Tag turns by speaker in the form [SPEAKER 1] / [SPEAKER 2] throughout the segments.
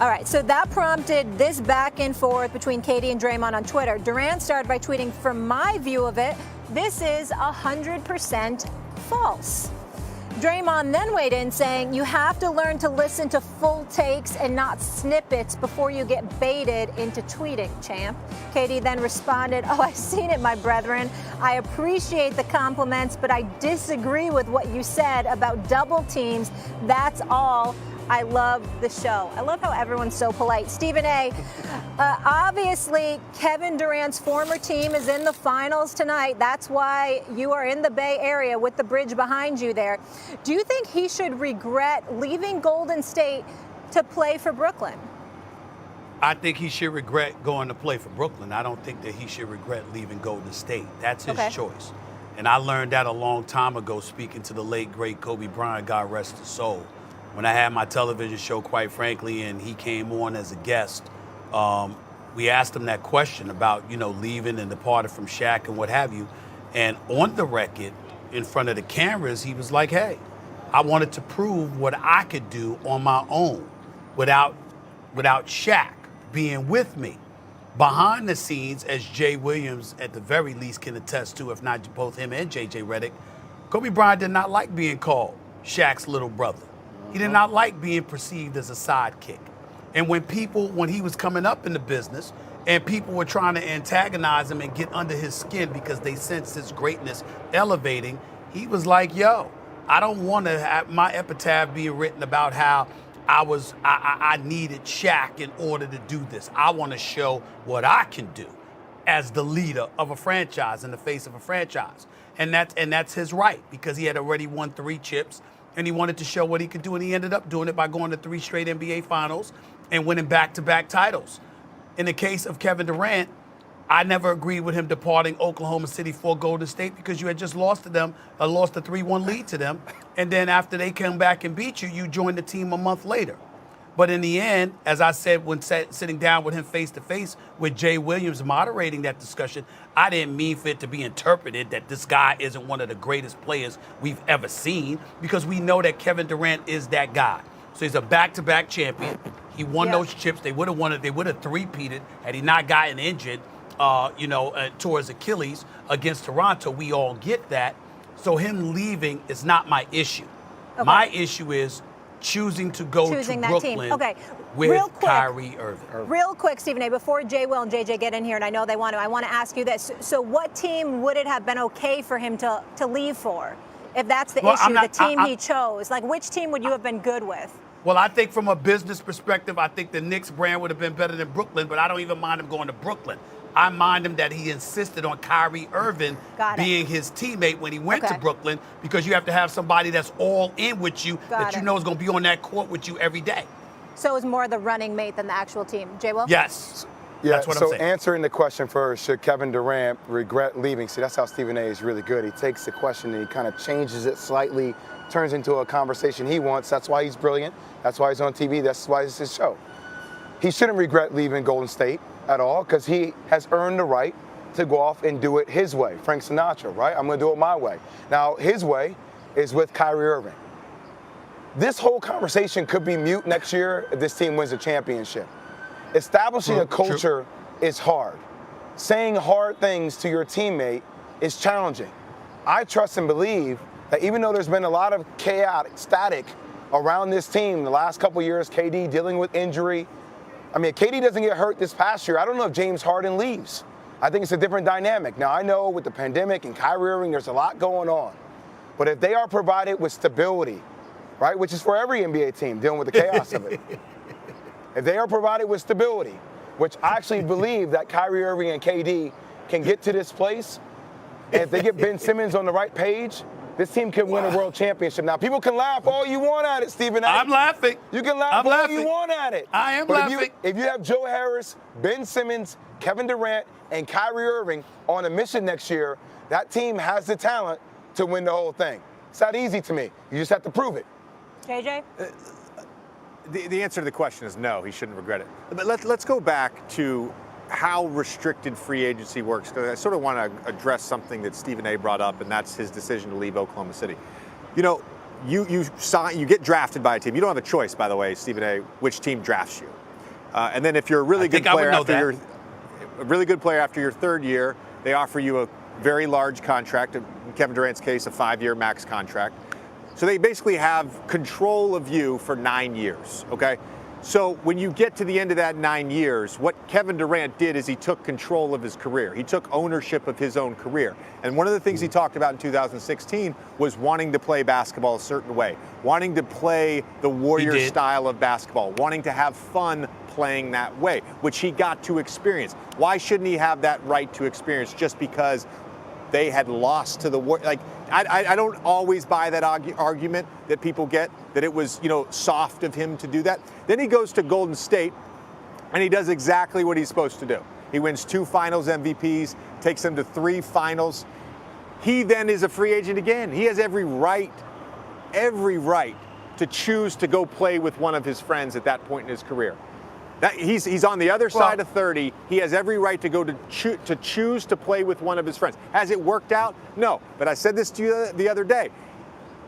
[SPEAKER 1] All right, so that prompted this back and forth between Katie and Draymond on Twitter. Durant started by tweeting, from my view of it, this is 100% false. Draymond then weighed in saying, you have to learn to listen to full takes and not snippets before you get baited into tweeting, champ. Katie then responded, oh, I've seen it, my brethren. I appreciate the compliments, but I disagree with what you said about double teams. That's all. I love the show. I love how everyone's so polite. Stephen A., obviously, Kevin Durant's former team is in the finals tonight. That's why you are in the Bay Area with the bridge behind you there. Do you think he should regret leaving Golden State to play for Brooklyn?
[SPEAKER 2] I think he should regret going to play for Brooklyn. I don't think that he should regret leaving Golden State. That's his choice. And I learned that a long time ago speaking to the late, great Kobe Bryant, God rest his soul. When I had my television show, quite frankly, and he came on as a guest, we asked him that question about, leaving and departing from Shaq and what have you. And on the record, in front of the cameras, he was like, hey, I wanted to prove what I could do on my own without Shaq being with me. Behind the scenes, as Jay Williams at the very least can attest to, if not both him and J.J. Redick, Kobe Bryant did not like being called Shaq's little brother. He did not like being perceived as a sidekick. And when he was coming up in the business and people were trying to antagonize him and get under his skin because they sensed his greatness elevating, he was like, yo, I don't want to have my epitaph being written about how I needed Shaq in order to do this. I want to show what I can do as the leader of a franchise, in the face of a franchise. And that's his right, because he had already won 3 chips. And he wanted to show what he could do, and he ended up doing it by going to 3 straight NBA finals and winning back-to-back titles. In the case of Kevin Durant, I never agreed with him departing Oklahoma City for Golden State because you had just lost to them, lost a 3-1 lead to them, and then after they came back and beat you, you joined the team a month later. But in the end, as I said when sitting down with him face-to-face with Jay Williams moderating that discussion, I didn't mean for it to be interpreted that this guy isn't one of the greatest players we've ever seen, because we know that Kevin Durant is that guy. So he's a back-to-back champion. He won those chips. They would have won it. They would have three-peated had he not gotten injured, towards Achilles against Toronto. We all get that. So him leaving is not my issue. Okay. My issue is choosing to go to Brooklyn with Kyrie Irving.
[SPEAKER 1] Real quick, Stephen A., before Jay Will and JJ get in here, and I know they want to, I want to ask you this. So what team would it have been okay for him to leave for? If that's the issue, the team he chose. Like, which team would you have been good with?
[SPEAKER 2] Well, I think from a business perspective, I think the Knicks brand would have been better than Brooklyn, but I don't even mind him going to Brooklyn. I mind him that he insisted on Kyrie Irving being his teammate when he went to Brooklyn, because you have to have somebody that's all in with you, that you know is going to be on that court with you every day.
[SPEAKER 1] So it was more the running mate than the actual team. Jay Will?
[SPEAKER 2] Yes.
[SPEAKER 3] Yeah,
[SPEAKER 2] that's what I'm saying.
[SPEAKER 3] So answering the question first, should Kevin Durant regret leaving? See, that's how Stephen A. is really good. He takes the question and he kind of changes it slightly, turns into a conversation he wants. That's why he's brilliant. That's why he's on TV. That's why it's his show. He shouldn't regret leaving Golden State at all, because he has earned the right to go off and do it his way. Frank Sinatra, right? I'm going to do it my way. Now, his way is with Kyrie Irving. This whole conversation could be mute next year if this team wins a championship. Establishing a culture is hard. Saying hard things to your teammate is challenging. I trust and believe that even though there's been a lot of chaotic static around this team the last couple years, KD dealing with injury. I mean, if KD doesn't get hurt this past year, I don't know if James Harden leaves. I think it's a different dynamic. Now, I know with the pandemic and Kyrie Irving, there's a lot going on. But if they are provided with stability, right, which is for every NBA team dealing with the chaos of it. If they are provided with stability, which I actually believe that Kyrie Irving and KD can get to this place, and if they get Ben Simmons on the right page, this team can win a world championship. Now, people can laugh all you want at it, Stephen A.
[SPEAKER 2] I'm laughing.
[SPEAKER 3] You can laugh all you want at it.
[SPEAKER 2] I am laughing.
[SPEAKER 3] If you have Joe Harris, Ben Simmons, Kevin Durant, and Kyrie Irving on a mission next year, that team has the talent to win the whole thing. It's not easy to me. You just have to prove it.
[SPEAKER 1] JJ?
[SPEAKER 4] The answer to the question is no, he shouldn't regret it. But let's go back to how restricted free agency works, because I sort of want to address something that Stephen A. brought up, and that's his decision to leave Oklahoma City. You know, you get drafted by a team. You don't have a choice, by the way, Stephen A., which team drafts you. And then if you're a really good player after your third year, they offer you a very large contract. In Kevin Durant's case, a 5-year max contract. So they basically have control of you for 9 years, okay? So when you get to the end of that 9 years, what Kevin Durant did is he took control of his career. He took ownership of his own career. And one of the things he talked about in 2016 was wanting to play basketball a certain way, wanting to play the Warrior style of basketball, wanting to have fun playing that way, which he got to experience. Why shouldn't he have that right to experience just because they had lost to the Warriors? Like, I don't always buy that argument that people get, that it was, soft of him to do that. Then he goes to Golden State, and he does exactly what he's supposed to do. He wins 2 finals MVPs, takes them to 3 finals. He then is a free agent again. He has every right to choose to go play with one of his friends at that point in his career. He's on the other side of 30. He has every right to go to choose to play with one of his friends. Has it worked out? No. But I said this to you the other day.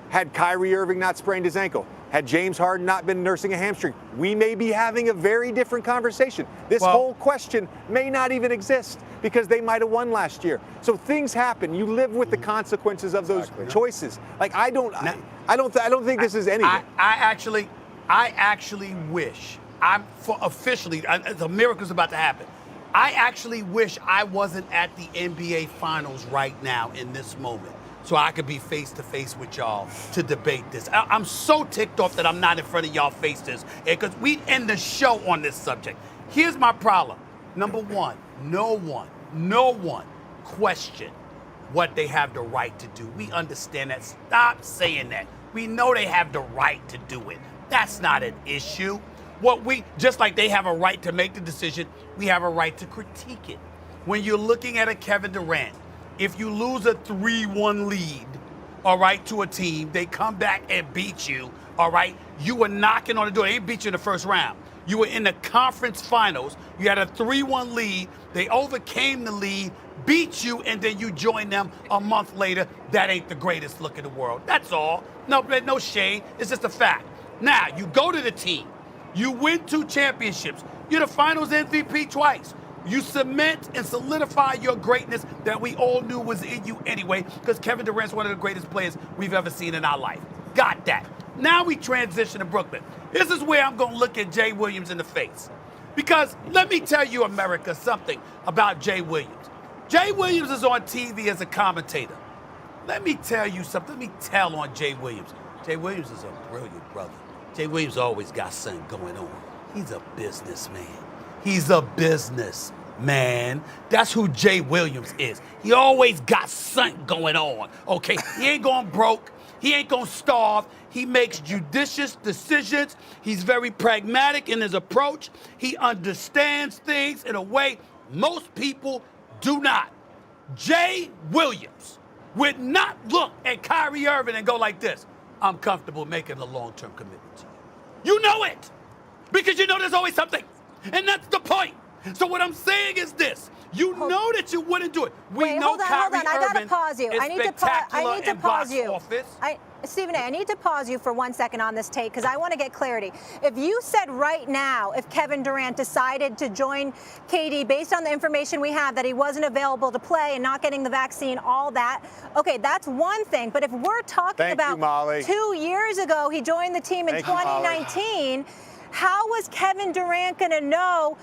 [SPEAKER 4] Had Kyrie Irving not sprained his ankle, had James Harden not been nursing a hamstring, we may be having a very different conversation. This whole question may not even exist because they might have won last year. So things happen. You live with the consequences of those choices. Like I don't think this is anything.
[SPEAKER 2] I actually wish. The miracle's about to happen. I actually wish I wasn't at the NBA Finals right now in this moment so I could be face-to-face with y'all to debate this. I'm so ticked off that I'm not in front of y'all faces because we end the show on this subject. Here's my problem. Number one, no one question what they have the right to do. We understand that. Stop saying that. We know they have the right to do it. That's not an issue. Just like they have a right to make the decision, we have a right to critique it. When you're looking at a Kevin Durant, if you lose a 3-1 lead, all right, to a team, they come back and beat you, all right, you were knocking on the door. They didn't beat you in the first round. You were in the conference finals. You had a 3-1 lead. They overcame the lead, beat you, and then you join them a month later. That ain't the greatest look in the world. That's all. No shade. It's just a fact. Now, you go to the team. You win 2 championships. You're the finals MVP twice. You cement and solidify your greatness that we all knew was in you anyway, because Kevin Durant's one of the greatest players we've ever seen in our life. Got that. Now we transition to Brooklyn. This is where I'm going to look at Jay Williams in the face. Because let me tell you, America, something about Jay Williams. Jay Williams is on TV as a commentator. Let me tell you something. Let me tell on Jay Williams. Jay Williams is a brilliant brother. Jay Williams always got something going on. He's a businessman. He's a businessman. That's who Jay Williams is. He always got something going on, okay? He ain't going broke. He ain't going to starve. He makes judicious decisions. He's very pragmatic in his approach. He understands things in a way most people do not. Jay Williams would not look at Kyrie Irving and go like this. I'm comfortable making a long-term commitment to you. You know it, because you know there's always something, and that's the point. So what I'm saying is this. You know that you wouldn't do it. We know Kyrie Irving.
[SPEAKER 1] I gotta pause you. I need to pause you. Stephen A., I need to pause you for 1 second on this take because I want to get clarity. If you said right now, if Kevin Durant decided to join KD based on the information we have that he wasn't available to play and not getting the vaccine, all that, okay, that's one thing. But if we're talking about 2 years ago, he joined the team in 2019, how was Kevin Durant going to know